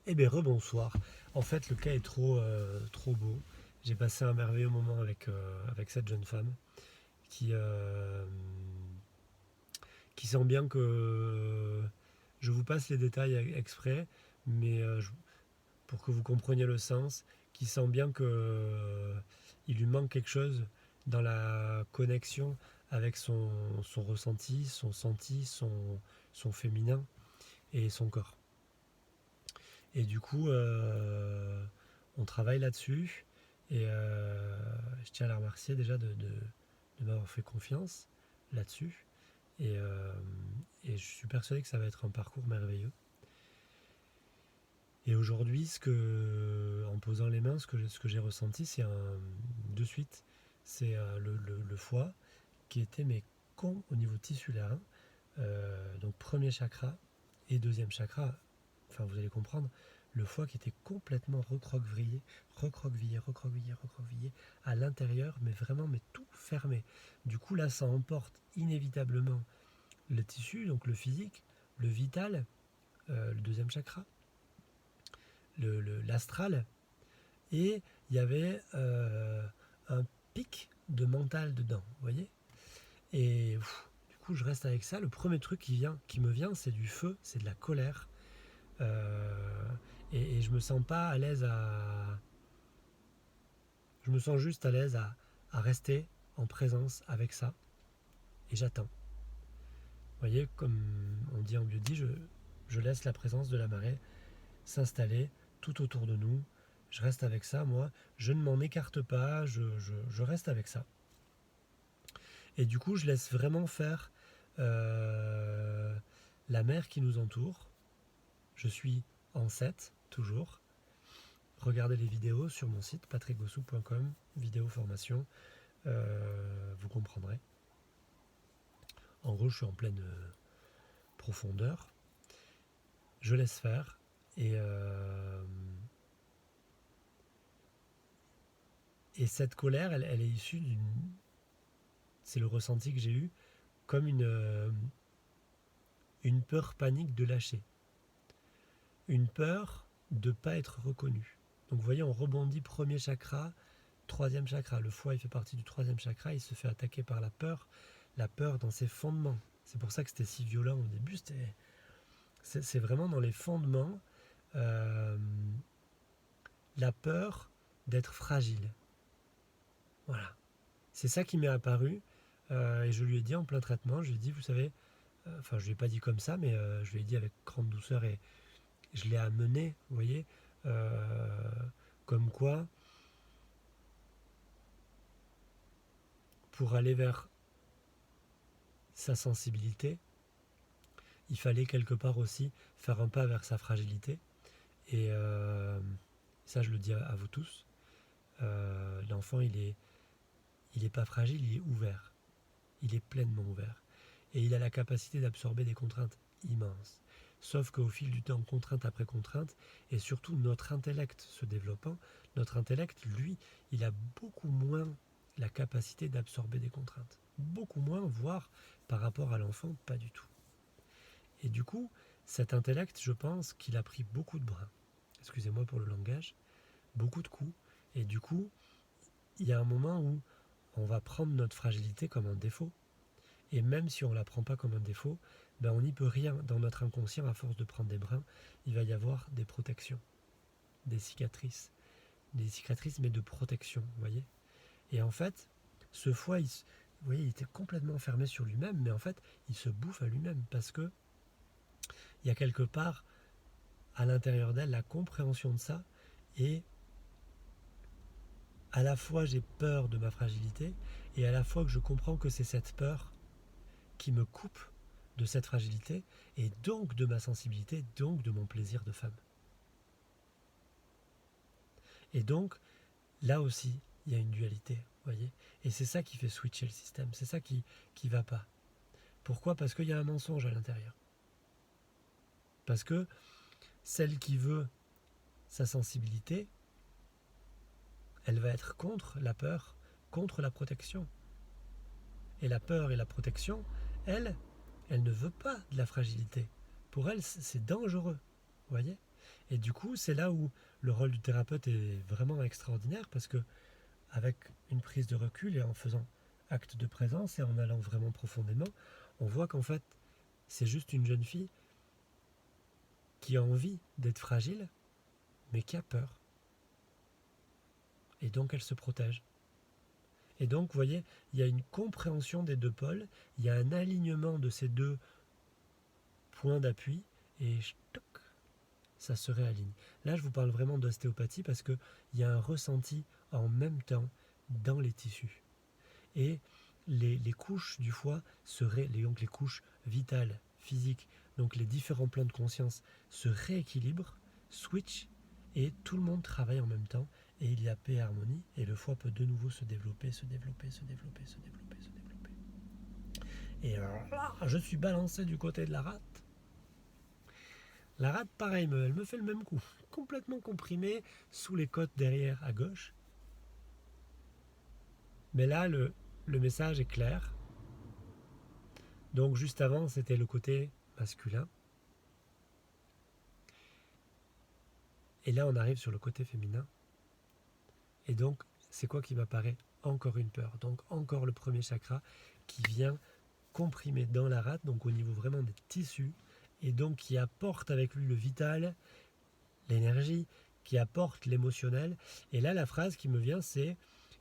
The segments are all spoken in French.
Eh bien, rebonsoir. En fait, le cas est trop beau. J'ai passé un merveilleux moment avec cette jeune femme qui, euh, qui sent bien que je vous passe les détails exprès, mais pour que vous compreniez le sens, qui sent bien que il lui manque quelque chose dans la connexion avec son ressenti, son senti, son féminin et son corps. Et du coup, on travaille là-dessus. Et je tiens à la remercier déjà de m'avoir fait confiance là-dessus. Et, euh, et je suis persuadé que ça va être un parcours merveilleux. Et aujourd'hui, en posant les mains, ce que j'ai ressenti, de suite, c'est le foie qui était mais con au niveau tissulaire, hein. Donc premier chakra et deuxième chakra, enfin vous allez comprendre, le foie qui était complètement recroquevillé à l'intérieur, mais vraiment mais tout fermé. Du coup là ça emporte inévitablement le tissu, donc le physique, le vital, le deuxième chakra, l'astral, et il y avait un pic de mental dedans, vous voyez. Et du coup, je reste avec ça. Le premier truc qui me vient, c'est du feu, c'est de la colère. Euh, et je me sens pas à l'aise à. Je me sens juste à l'aise à rester en présence avec ça. Et j'attends. Vous voyez, comme on dit en biodie, je laisse la présence de la marée s'installer tout autour de nous. Je reste avec ça, moi. Je ne m'en écarte pas, je reste avec ça. Et du coup, je laisse vraiment faire euh, la mer qui nous entoure. Je suis en 7, toujours. Regardez les vidéos sur mon site patrickbossou.com, vidéo formation, vous comprendrez. En gros, je suis en pleine profondeur. Je laisse faire. Et, euh, et cette colère, elle est issue d'une. C'est le ressenti que j'ai eu, comme une peur panique de lâcher. Une peur de ne pas être reconnu. Donc vous voyez, on rebondit premier chakra, troisième chakra. Le foie, il fait partie du troisième chakra. Il se fait attaquer par la peur dans ses fondements. C'est pour ça que c'était si violent au début. C'est vraiment dans les fondements euh, la peur d'être fragile. Voilà. C'est ça qui m'est apparu. Et je lui ai dit en plein traitement, je lui ai dit, vous savez, enfin je lui ai pas dit comme ça, mais je lui ai dit avec grande douceur et je l'ai amené, vous voyez, euh, comme quoi, pour aller vers sa sensibilité, il fallait quelque part aussi faire un pas vers sa fragilité. Et ça, je le dis à vous tous. L'enfant, il est pas fragile, il est ouvert. Il est pleinement ouvert. Et il a la capacité d'absorber des contraintes immenses. Sauf qu'au fil du temps, contrainte après contrainte, et surtout notre intellect se développant, notre intellect, lui, il a beaucoup moins la capacité d'absorber des contraintes. Beaucoup moins, voire par rapport à l'enfant, pas du tout. Et du coup, cet intellect, je pense qu'il a pris beaucoup de brins. Excusez-moi pour le langage, beaucoup de coups. Et du coup, il y a un moment où on va prendre notre fragilité comme un défaut. Et même si on ne la prend pas comme un défaut, ben on n'y peut rien. Dans notre inconscient, à force de prendre des brins, il va y avoir des protections, des cicatrices. Des cicatrices, mais de protection, vous voyez. Et en fait, ce foie, vous voyez, il était complètement fermé sur lui-même, mais en fait, il se bouffe à lui-même parce que il y a quelque part à l'intérieur d'elle la compréhension de ça et à la fois j'ai peur de ma fragilité et à la fois que je comprends que c'est cette peur qui me coupe de cette fragilité et donc de ma sensibilité, donc de mon plaisir de femme. Et donc là aussi, il y a une dualité, vous voyez. Et c'est ça qui fait switcher le système, c'est ça qui va pas. Pourquoi? Parce qu'il y a un mensonge à l'intérieur. Parce que celle qui veut sa sensibilité, elle va être contre la peur, contre la protection. Et la peur et la protection, elle ne veut pas de la fragilité. Pour elle, c'est dangereux. Vous voyez. Et du coup, c'est là où le rôle du thérapeute est vraiment extraordinaire parce que avec une prise de recul et en faisant acte de présence et en allant vraiment profondément, on voit qu'en fait, c'est juste une jeune fille qui a envie d'être fragile, mais qui a peur. Et donc elle se protège. Et donc, vous voyez, il y a une compréhension des deux pôles, il y a un alignement de ces deux points d'appui, et ça se réaligne. Là, je vous parle vraiment d'ostéopathie parce qu'il y a un ressenti en même temps dans les tissus. Et les couches du foie seraient, donc les couches vitales, physiques, donc les différents plans de conscience se rééquilibrent, switch, et tout le monde travaille en même temps, et il y a paix et harmonie, et le foie peut de nouveau se développer, se développer, se développer, se développer, se développer. Et alors là, je suis balancé du côté de la rate. La rate, pareil, elle me fait le même coup. Complètement comprimée, sous les côtes derrière à gauche. Mais là, le message est clair. Donc juste avant, c'était le côté masculin. Et là, on arrive sur le côté féminin. Et donc, c'est quoi qui m'apparaît? Encore une peur. Donc encore le premier chakra qui vient comprimer dans la rate, donc au niveau vraiment des tissus, et donc qui apporte avec lui le vital, l'énergie, qui apporte l'émotionnel. Et là, la phrase qui me vient, c'est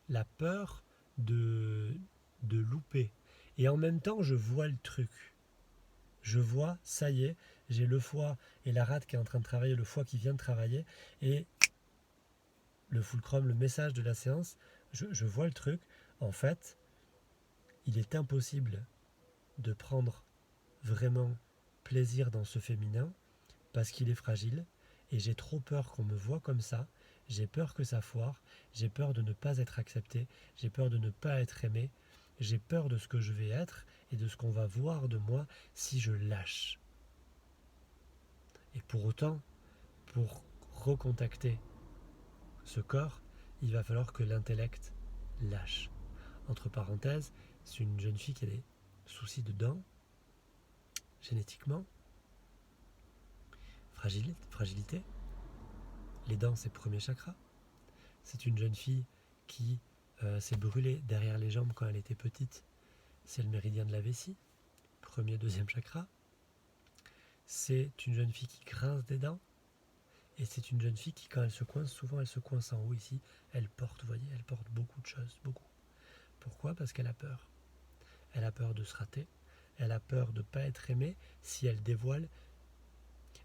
la peur de louper. Et en même temps, je vois le truc. Je vois, ça y est, j'ai le foie et la rate qui est en train de travailler, le foie qui vient de travailler, et le fulcrum, le message de la séance, je vois le truc. En fait, il est impossible de prendre vraiment plaisir dans ce féminin parce qu'il est fragile, et j'ai trop peur qu'on me voie comme ça, j'ai peur que ça foire, j'ai peur de ne pas être accepté, j'ai peur de ne pas être aimé, j'ai peur de ce que je vais être et de ce qu'on va voir de moi si je lâche. Et pour autant, pour recontacter ce corps, il va falloir que l'intellect lâche. Entre parenthèses, c'est une jeune fille qui a des soucis de dents, génétiquement, fragilité. Les dents, c'est le premier chakra. C'est une jeune fille qui s'est brûlée derrière les jambes quand elle était petite. C'est le méridien de la vessie, premier, deuxième chakra. C'est une jeune fille qui grince des dents. Et c'est une jeune fille qui, quand elle se coince, souvent elle se coince en haut ici. Elle porte, vous voyez, elle porte beaucoup de choses, beaucoup. Pourquoi? Parce qu'elle a peur. Elle a peur de se rater. Elle a peur de ne pas être aimée si elle dévoile.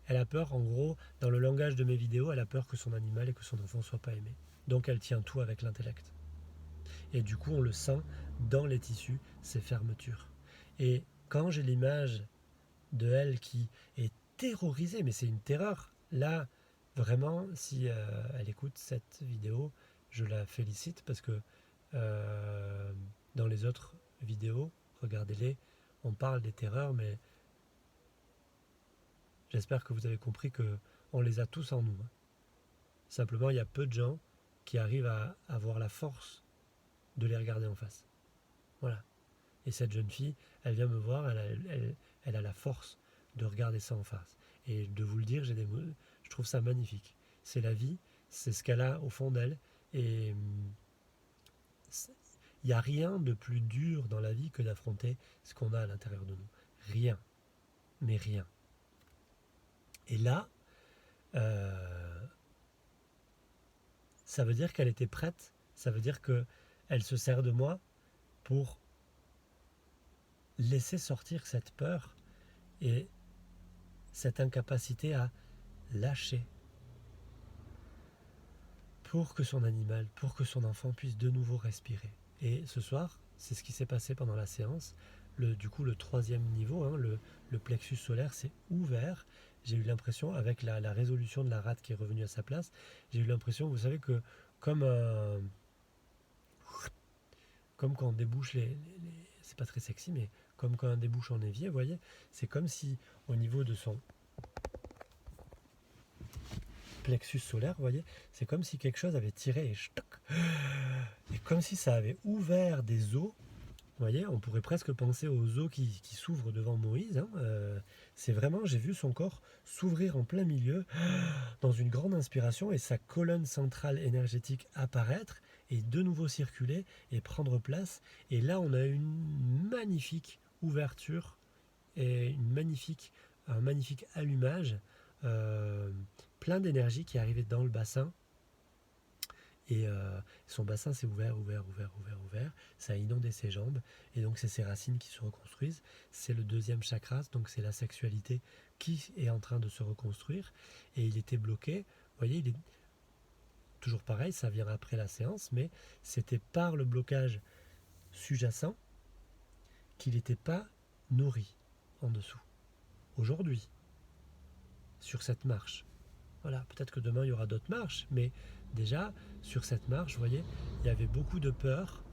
Elle a peur, en gros, dans le langage de mes vidéos, elle a peur que son animal et que son enfant ne soient pas aimés. Donc elle tient tout avec l'intellect. Et du coup, on le sent dans les tissus, ces fermetures. Et quand j'ai l'image de elle qui est terrorisée, mais c'est une terreur, là, vraiment, si elle écoute cette vidéo, je la félicite parce que dans les autres vidéos, regardez-les, on parle des terreurs, mais j'espère que vous avez compris qu'on les a tous en nous. Simplement, il y a peu de gens qui arrivent à avoir la force de les regarder en face. Voilà. Et cette jeune fille, elle vient me voir, elle a la force de regarder ça en face. Et de vous le dire, je trouve ça magnifique. C'est la vie, c'est ce qu'elle a au fond d'elle. Et il n'y a rien de plus dur dans la vie que d'affronter ce qu'on a à l'intérieur de nous. Rien. Mais rien. Et là, ça veut dire qu'elle était prête. Ça veut dire qu'elle se sert de moi pour laisser sortir cette peur et cette incapacité à lâcher pour que son animal, pour que son enfant puisse de nouveau respirer. Et ce soir, c'est ce qui s'est passé pendant la séance. Du coup, le troisième niveau, le plexus solaire s'est ouvert. J'ai eu l'impression, avec la résolution de la rate qui est revenue à sa place, j'ai eu l'impression, vous savez, que comme quand on débouche c'est pas très sexy, mais comme quand on débouche en évier, vous voyez, c'est comme si au niveau de son plexus solaire, vous voyez, c'est comme si quelque chose avait tiré et comme si ça avait ouvert des os Vous voyez, on pourrait presque penser aux os qui s'ouvrent devant Moïse, hein. C'est vraiment, j'ai vu son corps s'ouvrir en plein milieu, dans une grande inspiration, et sa colonne centrale énergétique apparaître, et de nouveau circuler, et prendre place. Et là, on a une magnifique ouverture, et un magnifique allumage, euh, plein d'énergie qui est arrivé dans le bassin. Et son bassin s'est ouvert, ouvert, ouvert, ouvert, ouvert. Ça a inondé ses jambes. Et donc, c'est ses racines qui se reconstruisent. C'est le deuxième chakra, donc c'est la sexualité qui est en train de se reconstruire. Et il était bloqué. Vous voyez, il est toujours pareil, ça vient après la séance, mais c'était par le blocage sous-jacent qu'il n'était pas nourri en dessous. Aujourd'hui, sur cette marche. Voilà, peut-être que demain il y aura d'autres marches, mais déjà sur cette marche, vous voyez, il y avait beaucoup de peur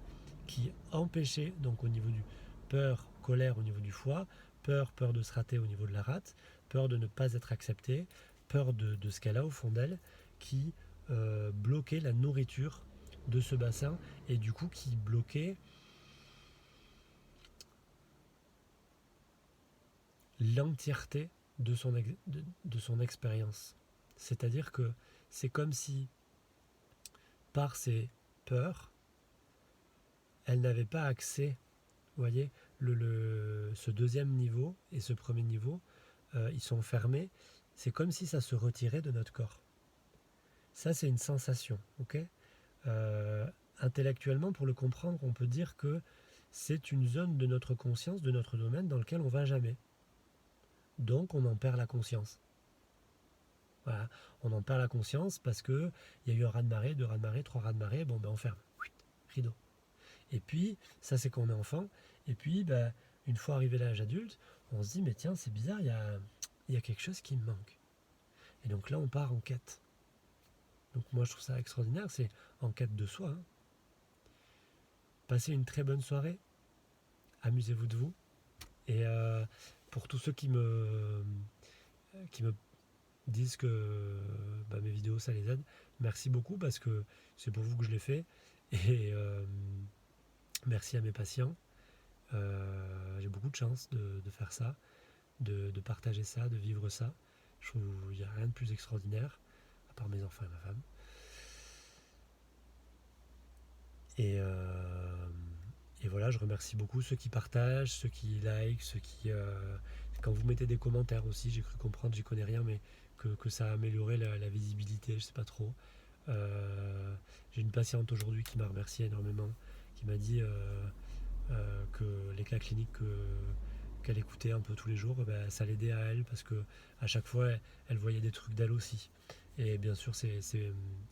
qui empêchait, donc au niveau du peur, colère au niveau du foie, peur de se rater au niveau de la rate, peur de ne pas être accepté, peur de ce qu'elle a au fond d'elle, qui bloquait la nourriture de ce bassin et du coup qui bloquait l'entièreté de son expérience. C'est-à-dire que c'est comme si, par ses peurs, elle n'avait pas accès, vous voyez, ce deuxième niveau et ce premier niveau, ils sont fermés. C'est comme si ça se retirait de notre corps. Ça, c'est une sensation, ok. Intellectuellement, pour le comprendre, on peut dire que c'est une zone de notre conscience, de notre domaine, dans lequel on ne va jamais. Donc, on en perd la conscience. Voilà, on en perd la conscience parce qu'il y a eu un raz-de-marée, 2 raz-de-marée, 3 raz-de-marée, bon ben on ferme, rideau. Et puis, ça c'est quand on est enfant, et puis ben, une fois arrivé à l'âge adulte, on se dit mais tiens c'est bizarre, il y a quelque chose qui me manque. Et donc là on part en quête. Donc moi je trouve ça extraordinaire, c'est en quête de soi. Hein. Passez une très bonne soirée, amusez-vous de vous, et pour tous ceux qui me disent que bah, mes vidéos ça les aide, merci beaucoup parce que c'est pour vous que je les fais, et merci à mes patients. J'ai beaucoup de chance de faire ça, de partager ça, de vivre ça. Je trouve qu'il n'y a rien de plus extraordinaire, à part mes enfants et ma femme. Et voilà, je remercie beaucoup ceux qui partagent, ceux qui like, ceux qui... quand vous mettez des commentaires aussi, j'ai cru comprendre, j'y connais rien, mais que ça a amélioré la visibilité, je sais pas trop. J'ai une patiente aujourd'hui qui m'a remercié énormément, qui m'a dit que les cas cliniques qu'elle écoutait un peu tous les jours, ben, ça l'aidait à elle parce que à chaque fois elle voyait des trucs d'elle aussi. Et bien sûr,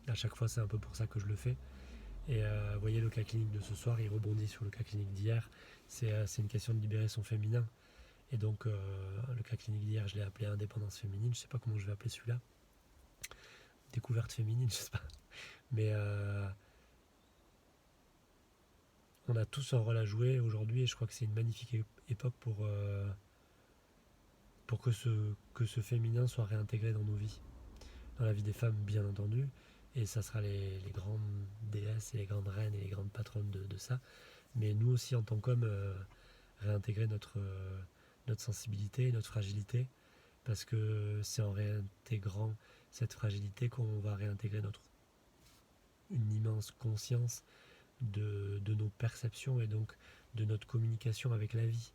à chaque fois c'est un peu pour ça que je le fais. Et vous voyez, le cas clinique de ce soir, il rebondit sur le cas clinique d'hier. C'est une question de libérer son féminin. Et donc, le cas clinique d'hier, je l'ai appelé indépendance féminine. Je sais pas comment je vais appeler celui-là. Découverte féminine, je sais pas. Mais on a tous un rôle à jouer aujourd'hui et je crois que c'est une magnifique époque pour que ce féminin soit réintégré dans nos vies. Dans la vie des femmes, bien entendu. Et ça sera les grandes déesses et les grandes reines et les grandes patronnes de ça. Mais nous aussi, en tant qu'hommes, réintégrer notre sensibilité, notre fragilité, parce que c'est en réintégrant cette fragilité qu'on va réintégrer une immense conscience de nos perceptions et donc de notre communication avec la vie.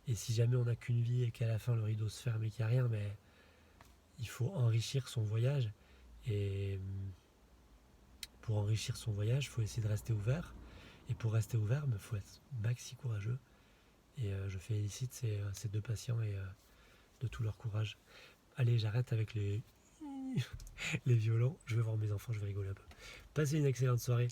Et si jamais on n'a qu'une vie et qu'à la fin le rideau se ferme et qu'il n'y a rien, mais il faut enrichir son voyage. Et pour enrichir son voyage, il faut essayer de rester ouvert. Et pour rester ouvert, il faut être maxi courageux. Et je félicite ces deux patients et de tout leur courage. Allez, j'arrête avec les violons. Je vais voir mes enfants, je vais rigoler un peu. Passez une excellente soirée.